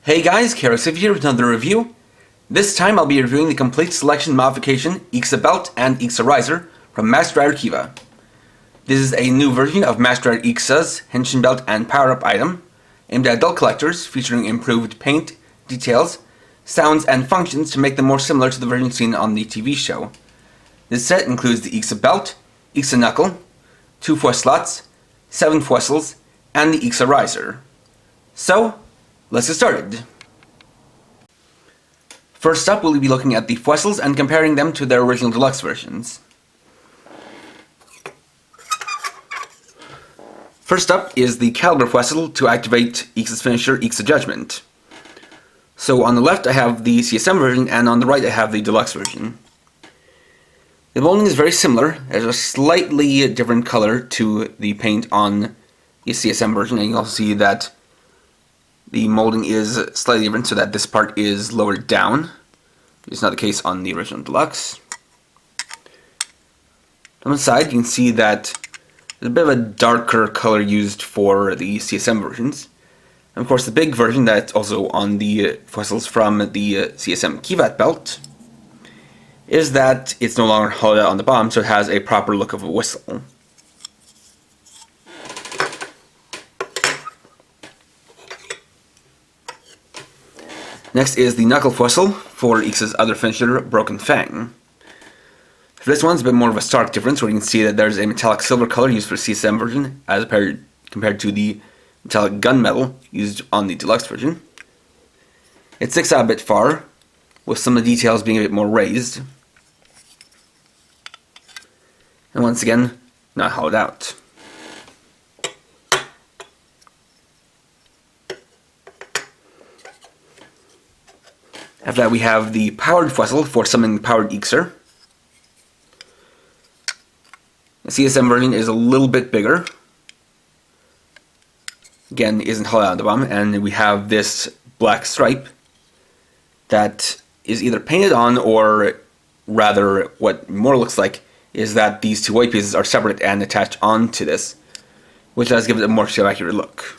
Hey guys, Karasiv here with another review. This time I'll be reviewing the complete selection modification IXA belt and IXARiser from MasterRider Kiva. This is a new version of MasterRider IXA's Henshin belt and power-up item, aimed at adult collectors, featuring improved paint, details, sounds, and functions to make them more similar to the version seen on the TV show. This set includes the IXA belt, IXA knuckle, 2 force slots, 7 fossils, and the IXARiser. So, let's get started. First up, we'll be looking at the fossils and comparing them to their original deluxe versions. First up is the caliber fossil to activate IXA's finisher, IXA Judgment. So on the left I have the CSM version, and on the right I have the deluxe version. The molding is very similar. There's a slightly different color to the paint on the CSM version, and you can also see that the molding is slightly different, so that this part is lowered down. It's not the case on the original deluxe. On the side, you can see that there's a bit of a darker color used for the CSM versions. And of course, the big version that's also on the fossils from the CSM Kiva belt is that it's no longer hollowed out on the bottom, so it has a proper look of a whistle. Next is the Knuckle Fossil for IXA's other finisher, Broken Fang. For this one, it's a bit more of a stark difference, where you can see that there's a metallic silver color used for the CSM version, as compared to the metallic gunmetal used on the deluxe version. It sticks out a bit far, with some of the details being a bit more raised. And once again, not hollowed out. After that, we have the powered fossil for summoning the powered IXAR. The CSM version is a little bit bigger. Again, isn't hollowed out on the bottom, and we have this black stripe that is either painted on, or rather what more looks like is that these two white pieces are separate and attached onto this, which does give it a more show-accurate look.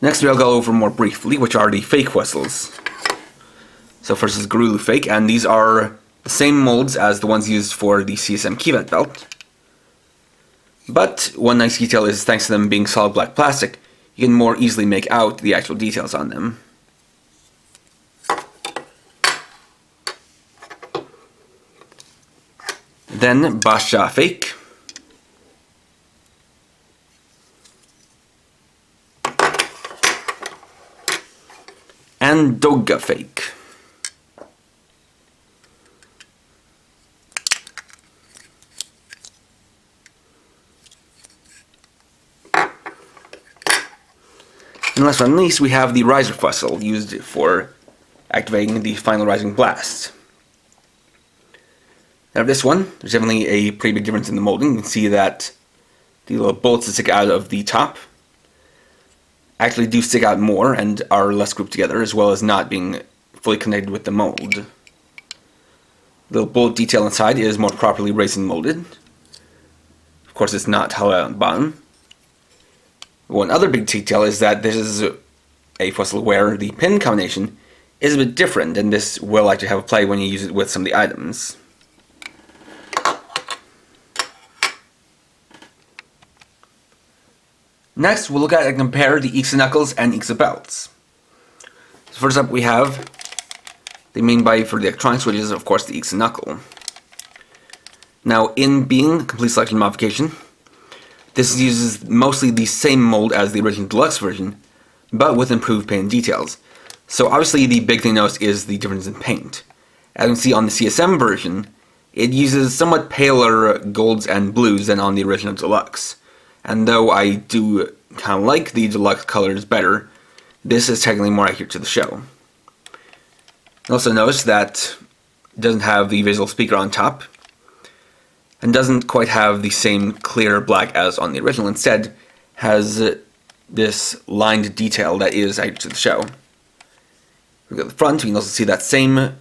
Next, we'll go over more briefly, which are the fake fossils. So first is Gurulu Fake, and these are the same molds as the ones used for the CSM Kiva belt. But one nice detail is, thanks to them being solid black plastic, you can more easily make out the actual details on them. Then Basha Fake. And Dogga Fake. And last but not least, we have the Riser Fossil, used for activating the final Rising Blast. Now this one, there's definitely a pretty big difference in the molding. You can see that the little bolts that stick out of the top actually do stick out more and are less grouped together, as well as not being fully connected with the mold. The little bolt detail inside is more properly resin molded. Of course, it's not hollowed out on the bottom. One other big detail is that this is a fossil where the pin combination is a bit different, and this will actually have a play when you use it with some of the items. Next, we'll look at and compare the IXA knuckles and IXA belts. So first up, we have the main body for the electronics, which is of course the IXA knuckle. Now, in being a complete selection modification, this uses mostly the same mold as the original deluxe version, but with improved paint and details. So obviously the big thing noticed is the difference in paint. As you can see on the CSM version, it uses somewhat paler golds and blues than on the original deluxe. And though I do kind of like the deluxe colors better, this is technically more accurate to the show. Also notice that it doesn't have the visual speaker on top, and doesn't quite have the same clear black as on the original. Instead, has this lined detail that is accurate to the show. If we go to the front, we can also see that same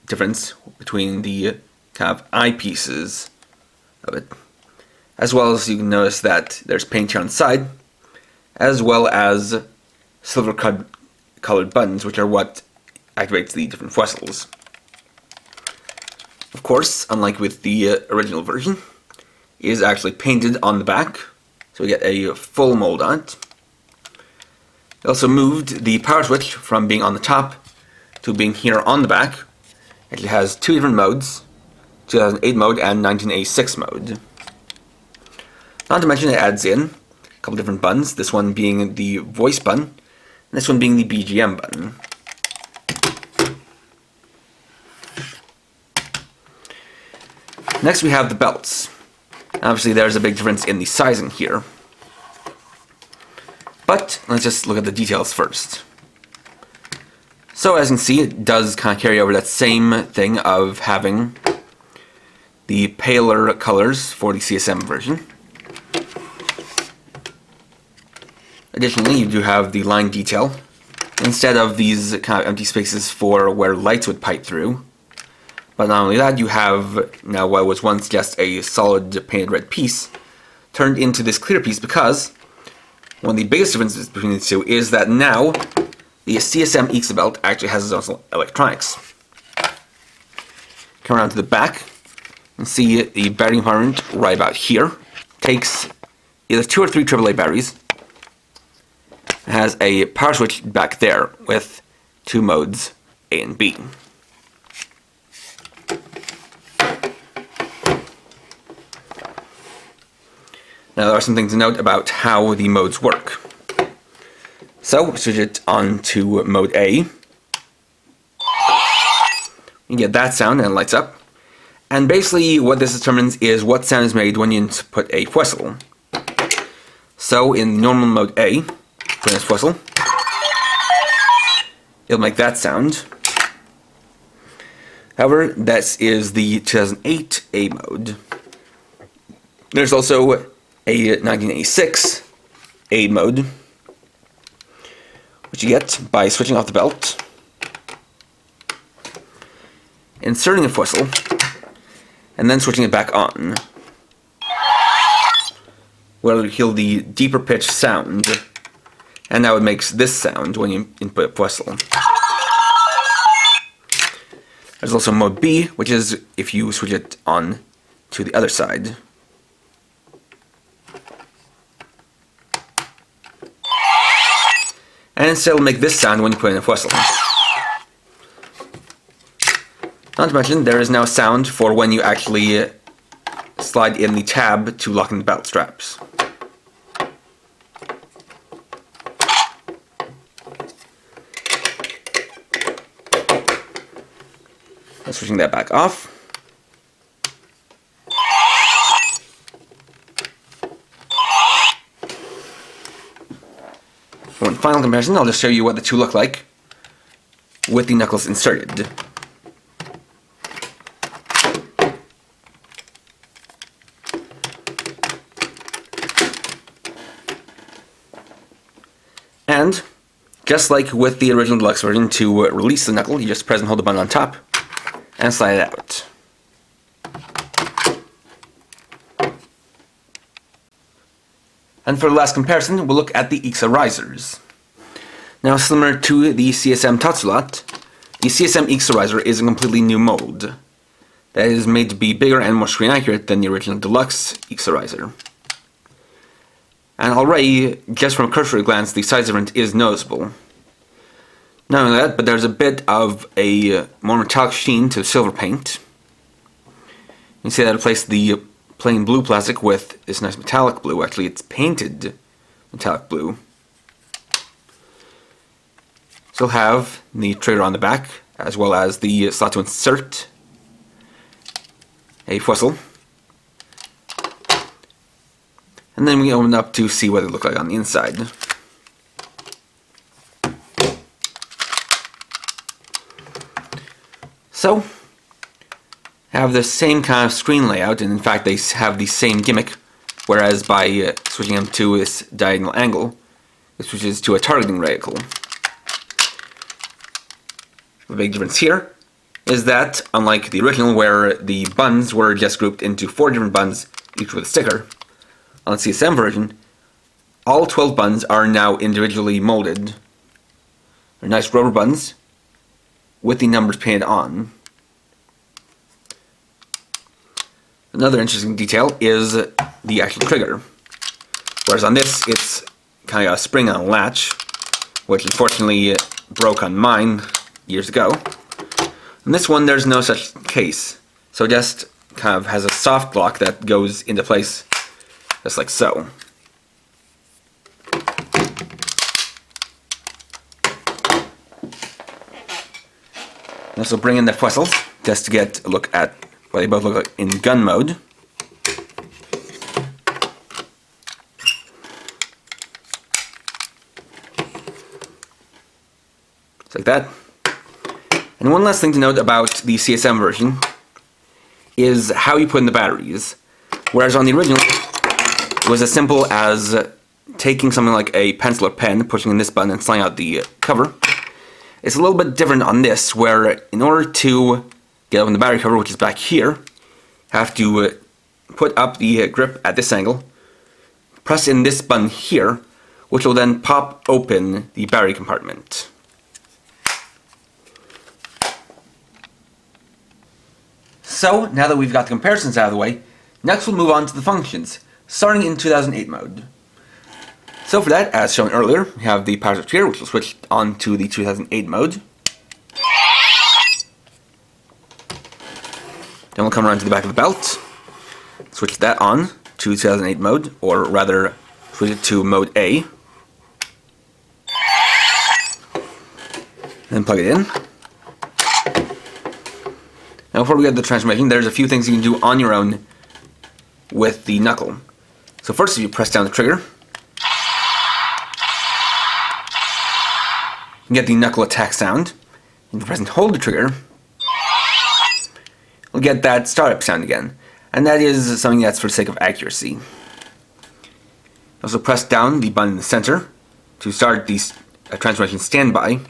difference between the kind of eyepieces of it. as well as you can notice that there's paint here on the side, as well as silver colored buttons, which are what activates the different fossils. Of course, unlike with the original version, it is actually painted on the back, so we get a full mold on it. They also moved the power switch from being on the top to being here on the back. It has two different modes, 2008 mode and 1986 mode. Not to mention it adds in a couple different buttons, this one being the voice button, and this one being the BGM button. Next we have the belts. Obviously there's a big difference in the sizing here. But let's just look at the details first. So as you can see, it does kind of carry over that same thing of having the paler colors for the CSM version. Additionally, you do have the line detail, instead of these kind of empty spaces for where lights would pipe through. But not only that, you have now what was once just a solid painted red piece turned into this clear piece, because one of the biggest differences between the two is that now the CSM IXA belt actually has its own electronics. Come around to the back and see the battery compartment right about here. Takes either 2 or 3 AAA batteries. It has a power switch back there with 2 modes, A and B. Now there are some things to note about how the modes work. So, switch it on to mode A. You get that sound and it lights up. And basically what this determines is what sound is made when you input a whistle. So in normal mode A, put in this whistle, it'll make that sound. However, that is the 2008 A mode. There's also a 1986 A mode, which you get by switching off the belt, inserting a whistle, and then switching it back on, where it'll hear the deeper pitch sound, and now it makes this sound when you input a whistle. There's also mode B, which is if you switch it on to the other side. And instead it'll make this sound when you put in a whistle. Not to mention, there is now a sound for when you actually slide in the tab to lock in the belt straps. Switching that back off. One final comparison, I'll just show you what the two look like with the knuckles inserted. And just like with the original deluxe version, to release the knuckle, you just press and hold the button on top and slide it out. And for the last comparison, we'll look at the IXARisers. Now, similar to the CSM Tatsulot, the CSM IXARiser is a completely new mold that is made to be bigger and more screen accurate than the original deluxe IXARiser. And already, just from a cursory glance, the size difference is noticeable. Not only that, but there's a bit of a more metallic sheen to the silver paint. You can see that I replaced the plain blue plastic with this nice metallic blue. Actually, it's painted metallic blue. So you'll have the trigger on the back, as well as the slot to insert a whistle. And then we open it up to see what it looks like on the inside. So, have the same kind of screen layout, and in fact they have the same gimmick, whereas by switching them to this diagonal angle, it switches to a targeting reticle. The big difference here is that, unlike the original where the buttons were just grouped into 4 different buttons, each with a sticker, on the CSM version, all 12 buttons are now individually molded. They're nice rubber buttons with the numbers painted on. Another interesting detail is the actual trigger. Whereas on this, it's kind of got a spring on a latch, which unfortunately broke on mine years ago. On this one, there's no such case. So it just kind of has a soft lock that goes into place just like so. Also bring in the fossils just to get a look at what they both look like in gun mode. Just like that. And one last thing to note about the CSM version is how you put in the batteries. Whereas on the original, it was as simple as taking something like a pencil or pen, pushing in this button and sliding out the cover. It's a little bit different on this, where in order to get open the battery cover, which is back here, you have to put up the grip at this angle, press in this button here, which will then pop open the battery compartment. So, now that we've got the comparisons out of the way, next we'll move on to the functions, starting in 2008 mode. So for that, as shown earlier, we have the power switch here, which will switch on to the 2008 mode. Then we'll come around to the back of the belt, switch that on to 2008 mode, or rather, switch it to mode A. Then plug it in. Now before we get to the transformation, there's a few things you can do on your own with the knuckle. So first, if you press down the trigger, you get the Knuckle Attack sound. If you press and hold the trigger, you'll get that startup sound again. And that is something that's for the sake of accuracy. Also press down the button in the center to start the transformation standby.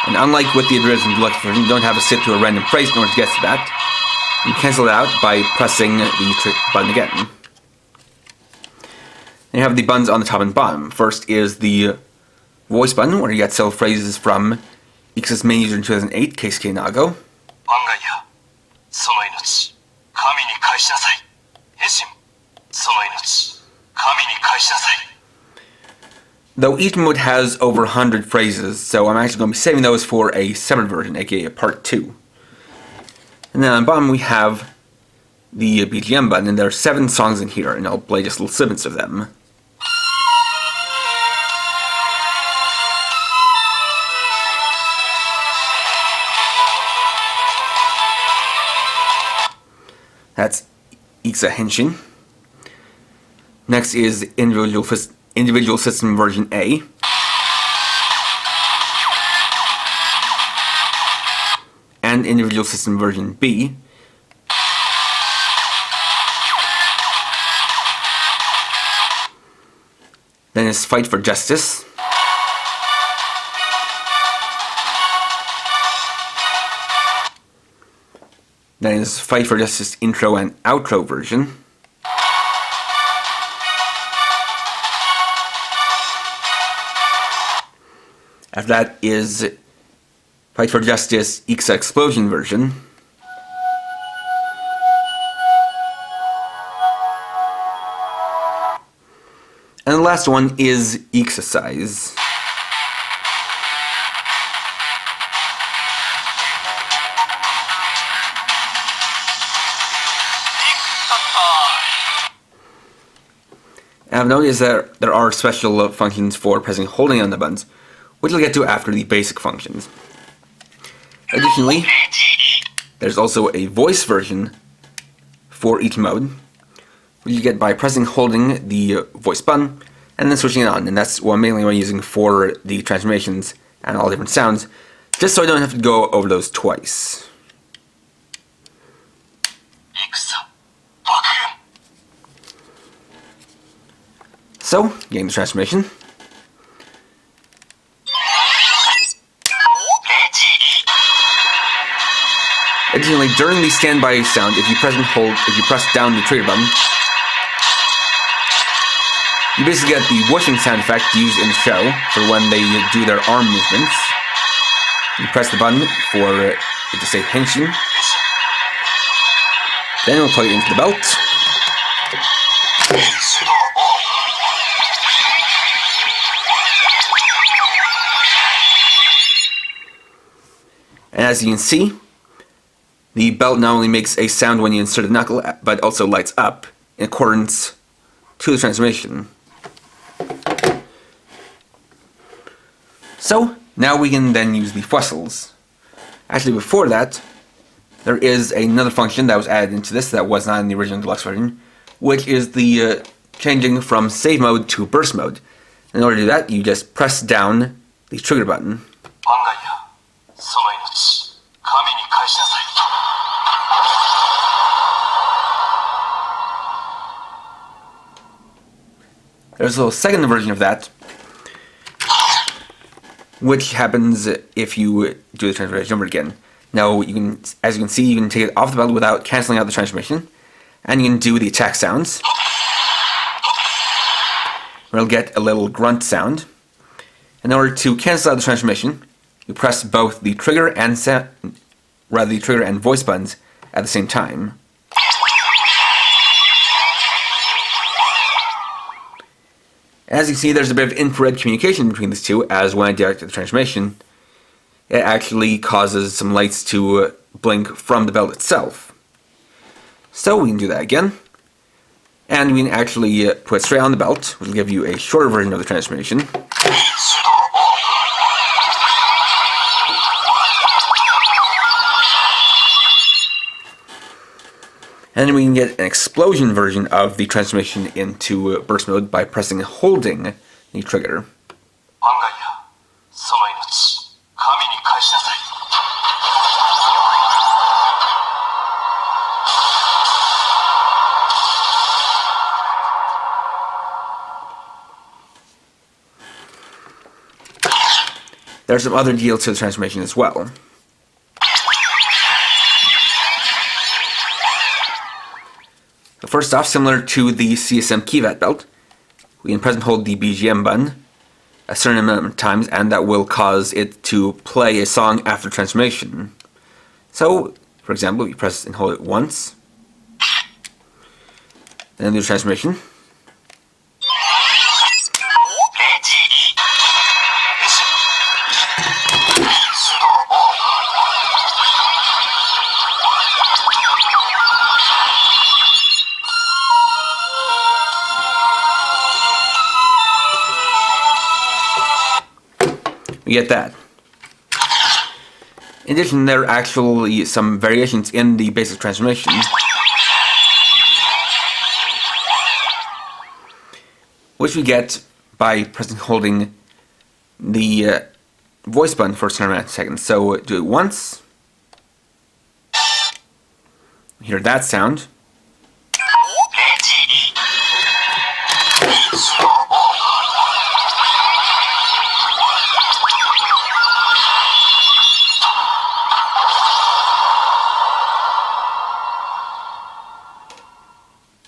And unlike with the original deluxe version, you don't have to sit to a random phrase in order to get to that. You cancel it out by pressing the button again. And you have the buttons on the top and bottom. First is the voice button, where you get several phrases from IXA's main user in 2008, Keisuke Nago. Though each mode has over 100 phrases, so I'm actually going to be saving those for a separate version, aka a part 2. And then on the bottom we have the BGM button, and there are 7 songs in here, and I'll play just little snippets of them. That's IXA Henshin. Next is Individual System version A. And Individual System version B. Then is Fight for Justice. Then is Fight for Justice intro and outro version. After that is Fight for Justice IXA Explosion version. And the last one is IXARiser. And I've noticed that there are special functions for pressing and holding on the buttons, which we'll get to after the basic functions. Additionally, there's also a voice version for each mode, which you get by pressing and holding the voice button and then switching it on, and that's what mainly I'm using for the transformations and all different sounds, just so I don't have to go over those twice. So, getting the transformation. Additionally, during the standby sound, if you press down the trigger button, you basically get the whooshing sound effect used in the show for when they do their arm movements. You press the button for it to say henshin. Then we'll plug it into the belt. And as you can see, the belt not only makes a sound when you insert a knuckle, but also lights up in accordance to the transformation. So, now we can then use the fossils. Actually, before that, there is another function that was added into this that was not in the original deluxe version, which is the changing from save mode to burst mode. In order to do that, you just press down the trigger button. There's a second version of that, which happens if you do the transformation over again. Now, you can, as you can see, you can take it off the belt without cancelling out the transformation, and you can do the attack sounds. We'll get a little grunt sound. In order to cancel out the transformation, you press both the trigger and voice buttons at the same time. As you can see, there's a bit of infrared communication between these two, as when I deactivate the transformation, it actually causes some lights to blink from the belt itself. So we can do that again, and we can actually put it straight on the belt, which will give you a shorter version of the transformation. And then we can get an explosion version of the transformation into burst mode by pressing and holding the trigger. There's some other deals to the transformation as well. First off, similar to the CSM Kiva belt, we can press and hold the BGM button a certain amount of times, and that will cause it to play a song after transformation. So, for example, you press and hold it once, then do the transformation. You get that. In addition, there are actually some variations in the basic transformation. Which we get by pressing and holding the voice button for a certain amount of seconds. So do it once. Hear that sound.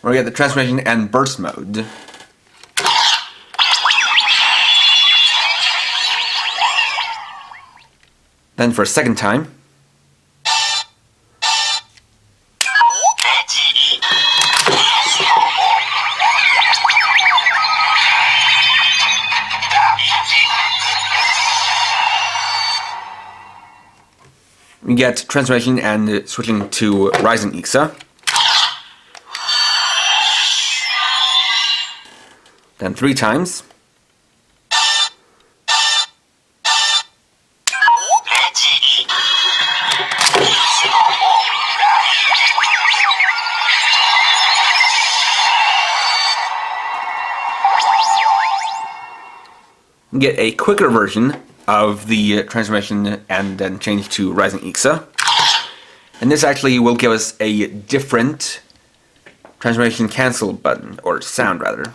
Where we get the transformation and burst mode. Then for a second time. We get transformation and switching to rising IXA. Then 3 times. Get a quicker version of the transformation and then change to rising IXA. And this actually will give us a different transformation cancel button, or sound rather.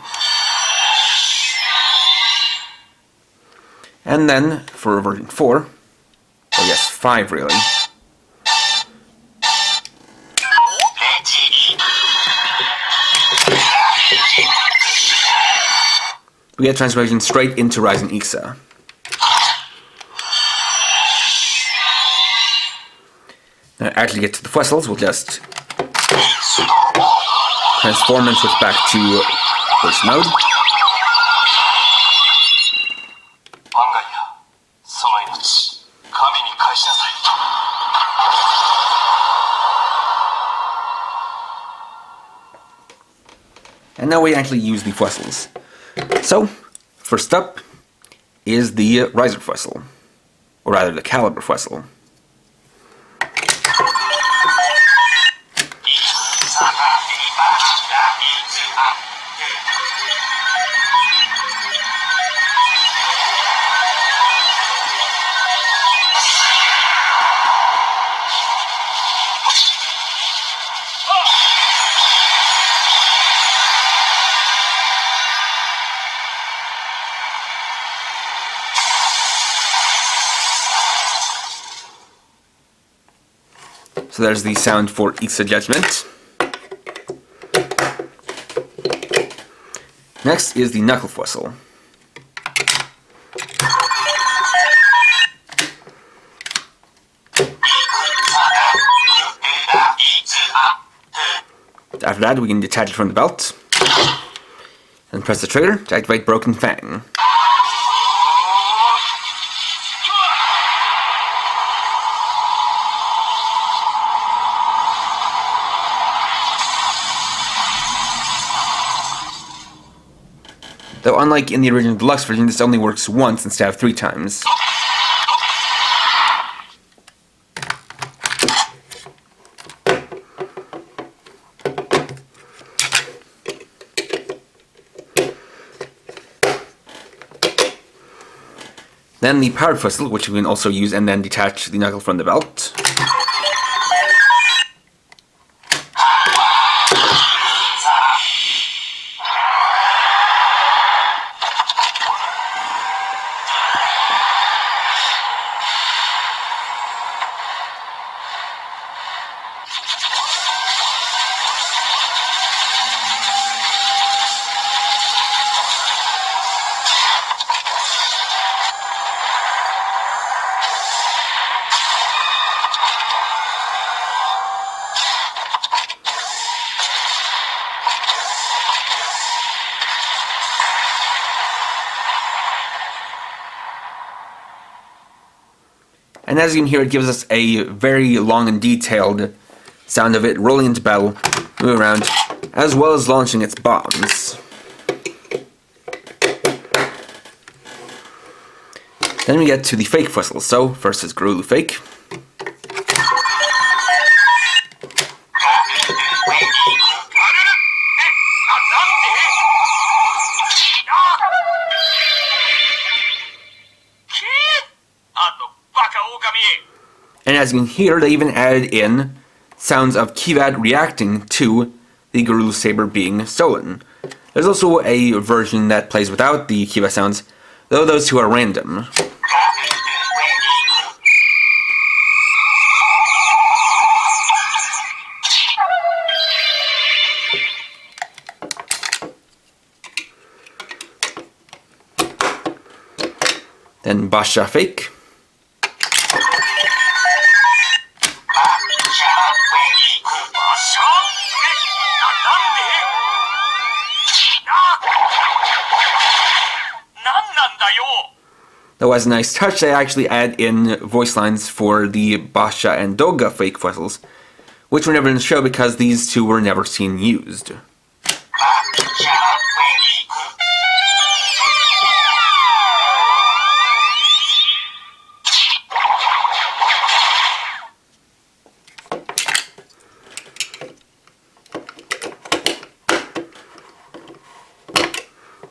And then for version 4, or yes, 5 really, we get transformation straight into Rising IXA. Now, to actually get to the fossils, we'll just transform and switch back to first mode. And now we actually use the fossils. So, first up is the Riser fossil, or rather the Caliber fossil. So there's the sound for IXA Judgment. Next is the Knuckle Fossil. After that, we can detach it from the belt and press the trigger to activate Broken Fang. Though unlike in the original deluxe version, this only works once instead of 3 times. Then the Powered Fossil, which we can also use and then detach the knuckle from the belt. And as you can hear, it gives us a very long and detailed sound of it rolling into battle, moving around, as well as launching its bombs. Then we get to the Fake Fossil. So, first is Garulu Fake. And as you can hear, they even added in sounds of Kiva reacting to the Garulu Saber being stolen. There's also a version that plays without the Kiva sounds, though those two are random. Then Basha Fake. Though as a nice touch, they actually add in voice lines for the Basha and Doga Fake Fossils, which were never in the show because these two were never seen used.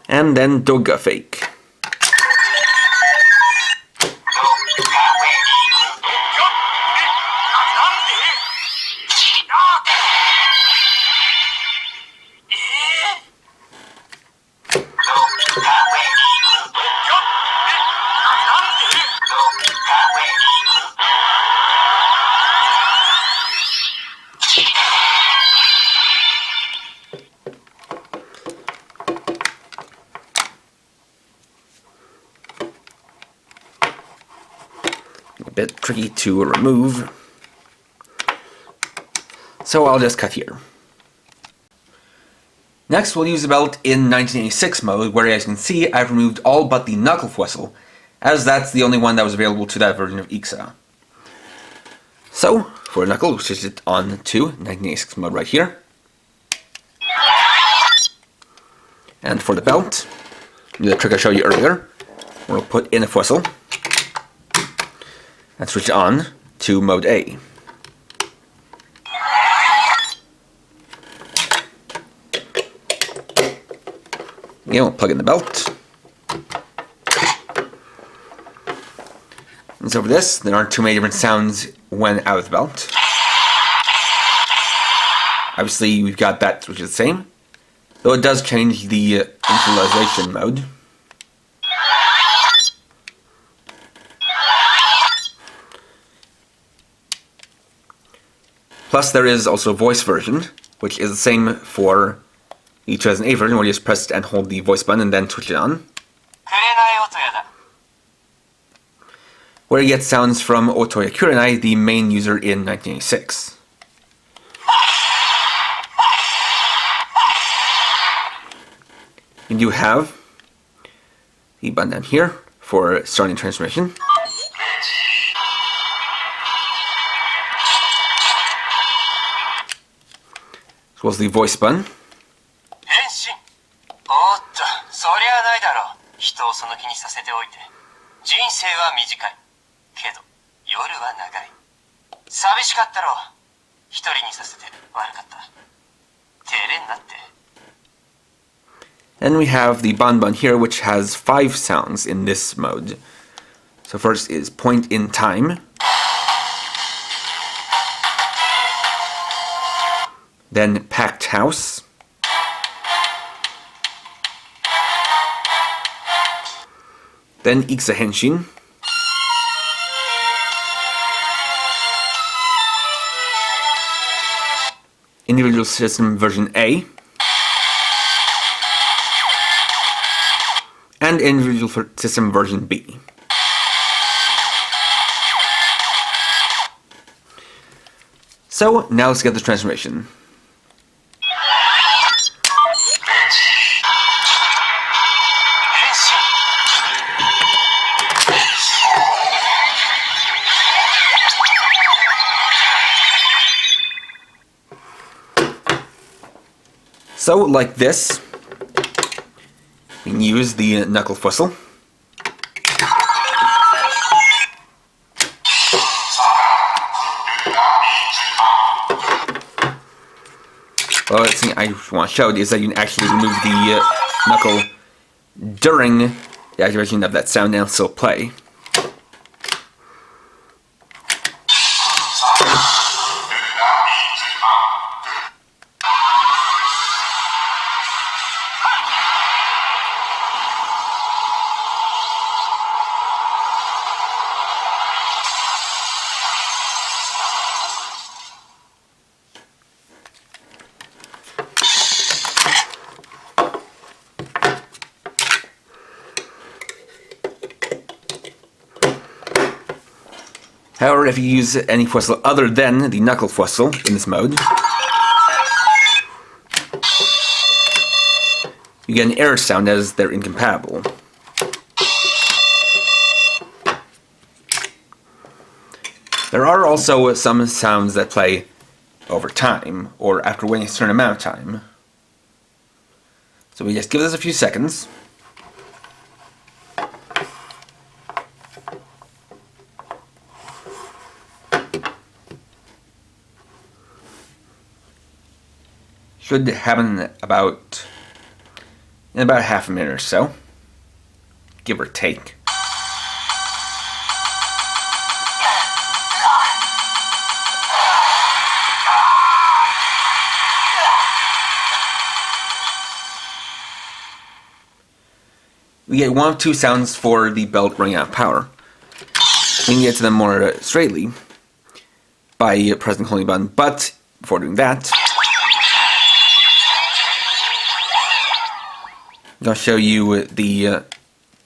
And then Doga Fake. bit tricky to remove. So I'll just cut here. Next, we'll use the belt in 1986 mode, where as you can see, I've removed all but the Knuckle Fossil, as that's the only one that was available to that version of IXA. So, for Knuckle, we'll switch it on to 1986 mode right here. And for the belt, do the trick I showed you earlier. We'll put in a Fossil and switch it on to mode A. Again, we'll plug in the belt. And so for this, there aren't too many different sounds when out of the belt. Obviously, we've got that, which is the same, though it does change the initialization mode. Plus, there is also a voice version, which is the same for the 2008 version, where you just press and hold the voice button and then switch it on. Where you get sounds from Otoya Kurenai, the main user in 1986. You do have the button down here for starting transmission, as well as the voice button. Then we have the Bon here, which has 5 sounds in this mode. So first is point in time, then packed house, then IXA Henshin, individual system version A, and individual system version B. So now let's get the transformation. So, like this, we can use the Knuckle Fossil. Well, the thing I want to show is that you can actually remove the knuckle during the activation of that sound and it'll still play. However, if you use any fossil other than the Knuckle Fossil in this mode, you get an error sound as they're incompatible. There are also some sounds that play over time, or after waiting a certain amount of time. So we just give this a few seconds. Should happen in about half a minute or so, give or take. We get one of two sounds for the belt running out of power. We can get to them more straightly by pressing the holding button, but before doing that, I'll show you the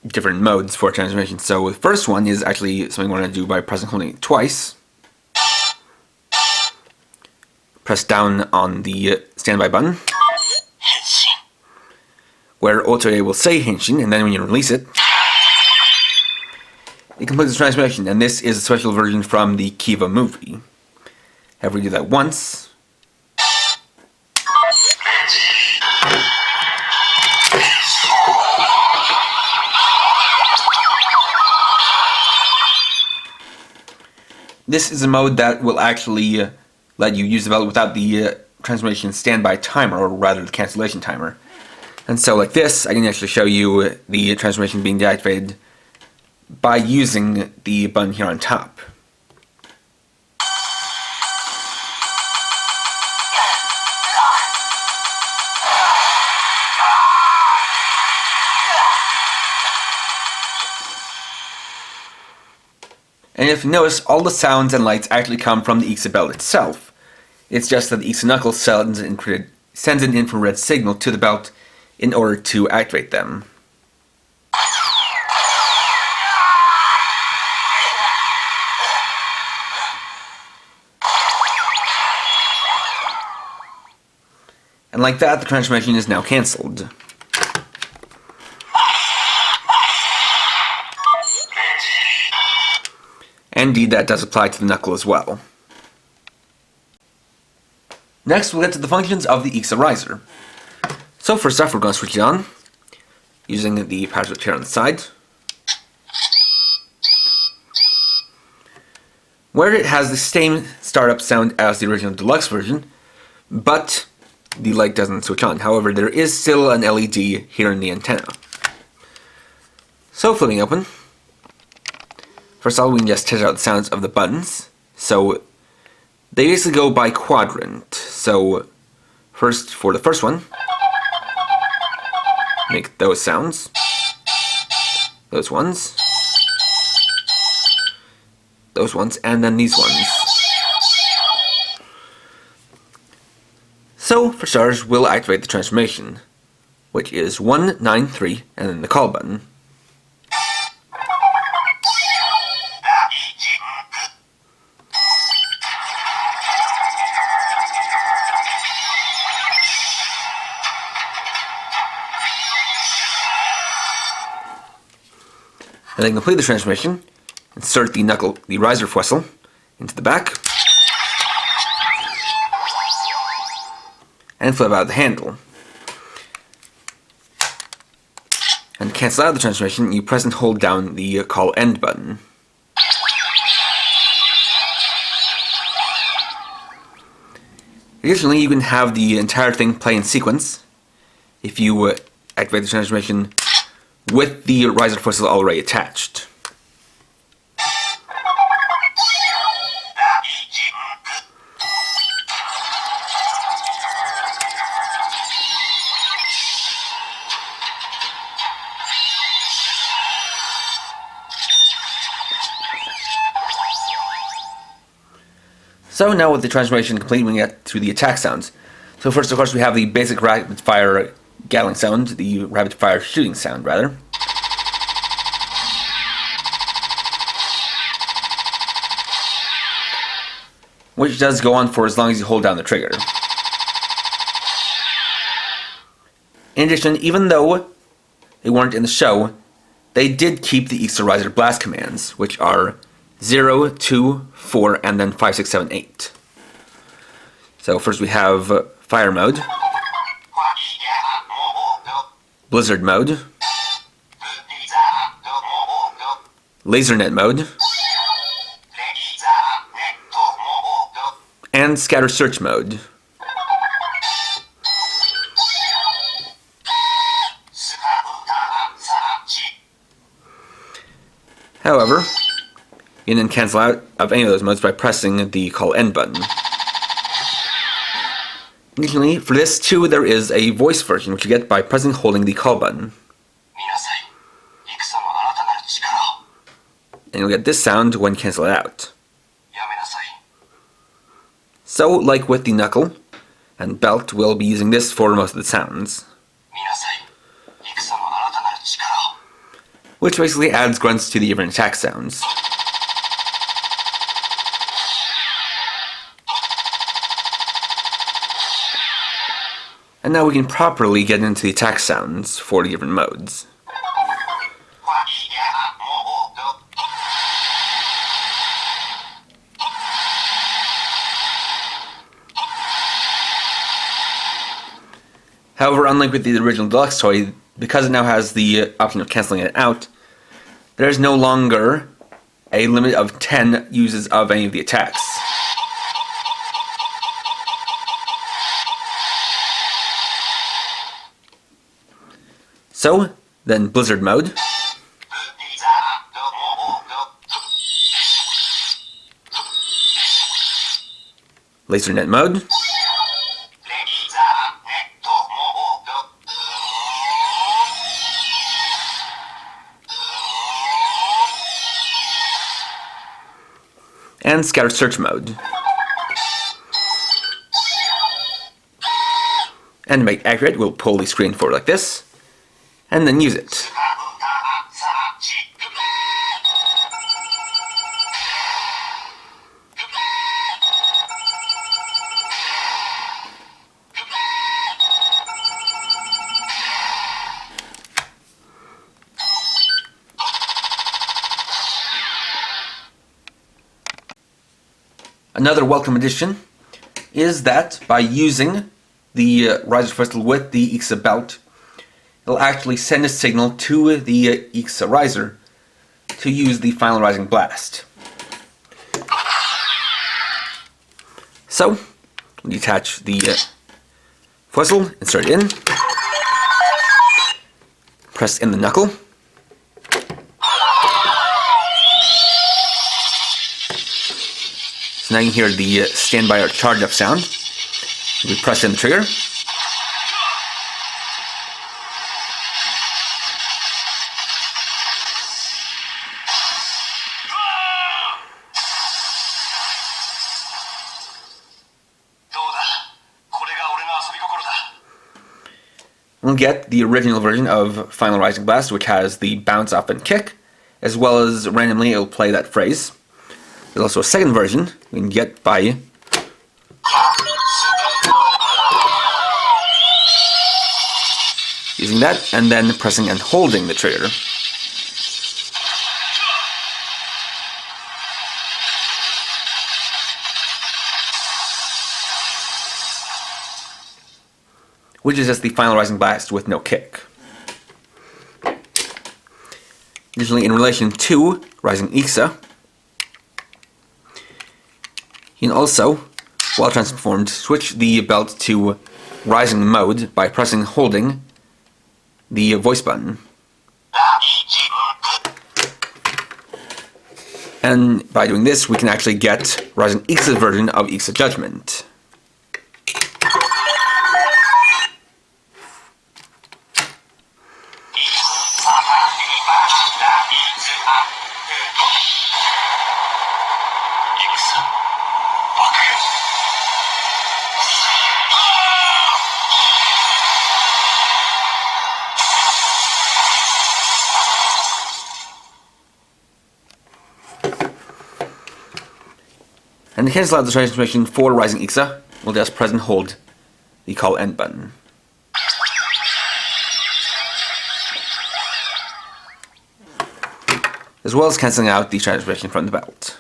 different modes for transformation. So the first one is actually something we're going to do by pressing holding it twice. Press down on the standby button, where Auto will say Henshin, and then when you release it, it completes the transformation. And this is a special version from the Kiva movie. Have we do that once. This is a mode that will actually let you use the belt without the transformation standby timer, or rather the cancellation timer. And so like this, I can actually show you the transformation being deactivated by using the button here on top. And if you notice, all the sounds and lights actually come from the IXA belt itself. It's just that the IXA knuckle sends an infrared signal to the belt in order to activate them. And like that, the transformation is now cancelled. Indeed, that does apply to the knuckle as well. Next, we'll get to the functions of the IXARiser. So first off, we're going to switch it on, using the power switch here on the side, where it has the same startup sound as the original deluxe version, but the light doesn't switch on. However, there is still an LED here in the antenna. So flipping open, first of all, we can just test out the sounds of the buttons. So they basically go by quadrant. So first, for the first one, make those sounds, those ones, and then these ones. So for starters, we'll activate the transformation, which is 193 and then the call button. And then complete the transformation, insert the riser Fossil into the back, and flip out the handle. And to cancel out the transformation, you press and hold down the call end button. Additionally, you can have the entire thing play in sequence if you activate the transformation with the riser Fossil already attached. So now with the transformation complete, we get to the attack sounds. So first, of course, we have the basic rapid fire Gatling sound, the rapid fire shooting sound, rather. Which does go on for as long as you hold down the trigger. In addition, even though they weren't in the show, they did keep the IXARiser blast commands, which are 0, 2, 4, and then 5, 6, 7, 8. So first we have fire mode, blizzard mode, laser net mode, and scatter search mode. However, you can then cancel out of any of those modes by pressing the call end button. Additionally, for this too, there is a voice version which you get by pressing and holding the call button. And you'll get this sound when cancel it out. So, like with the knuckle and belt, we'll be using this for most of the sounds. which basically adds grunts to the different attack sounds. And now we can properly get into the attack sounds for the different modes. However, unlike with the original deluxe toy, because it now has the option of cancelling it out, there is no longer a limit of 10 uses of any of the attacks. So, then Blizzard mode. LaserNet mode. And Scatter Search mode. And to make it accurate, we'll pull the screen forward like this, and then use it. Another welcome addition is that by using the Riser Crystal with the IXA belt, it'll actually send a signal to the IXARiser to use the final Rising Blast. So, we detach the Fossil, insert it in, press in the knuckle, so now you can hear the standby or charge up sound. We press in the trigger. We'll get the original version of Final Rising Blast, which has the bounce up and kick, as well as randomly it'll play that phrase. There's also a second version we can get by using that and then pressing and holding the trigger. Which is just the Final Rising Blast with no kick. Additionally, in relation to Rising IXA, you can also, while transformed, switch the belt to Rising mode by pressing and holding the voice button. And by doing this, we can actually get Rising IXA's version of IXA Judgment. And to cancel out the transformation for Rising IXA, we'll just press and hold the call end button. As well as cancelling out the transformation from the belt.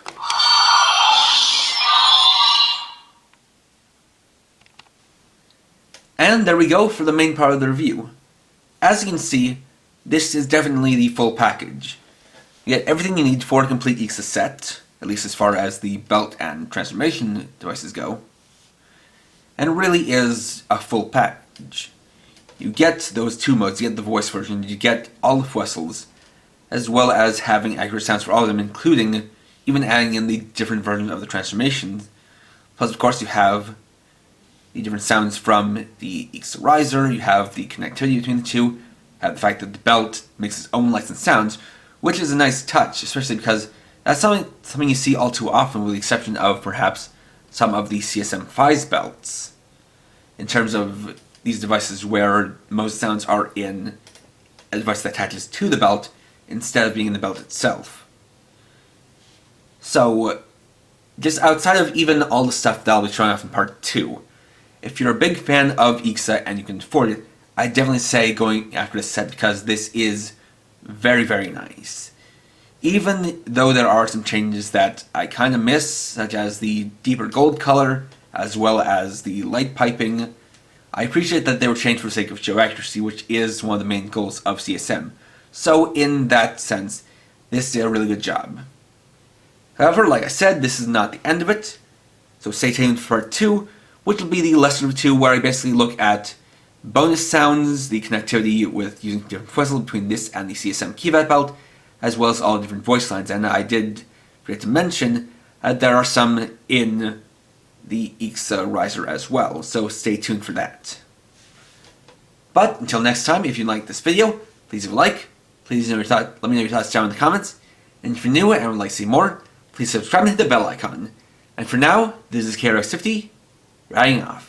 And there we go for the main part of the review. As you can see, this is definitely the full package. You get everything you need for a complete IXA set, at least as far as the belt and transformation devices go. And it really is a full package. You get those two modes, you get the voice version, you get all the whistles, as well as having accurate sounds for all of them, including even adding in the different versions of the transformations. Plus, of course, you have the different sounds from the IXARiser, you have the connectivity between the two, you have the fact that the belt makes its own licensed sounds, which is a nice touch, especially because that's something you see all too often, with the exception of perhaps some of the CSM 5 belts, in terms of these devices where most sounds are in a device that attaches to the belt instead of being in the belt itself. So, just outside of even all the stuff that I'll be showing off in part 2, if you're a big fan of IXA and you can afford it, I definitely say going after this set because this is very, very nice. Even though there are some changes that I kind of miss, such as the deeper gold color, as well as the light piping, I appreciate that they were changed for the sake of show accuracy, which is one of the main goals of CSM. So in that sense, this did a really good job. However, like I said, this is not the end of it, so stay tuned for part 2, which will be the lesson of 2, where I basically look at bonus sounds, the connectivity with using different Fossil between this and the CSM Kiva belt, as well as all the different voice lines. And I did forget to mention that there are some in the IXARiser as well, so stay tuned for that. But until next time, if you liked this video, please leave a like, let me know your thoughts down in the comments, and if you're new and would like to see more, please subscribe and hit the bell icon. And for now, this is KRX50, riding off.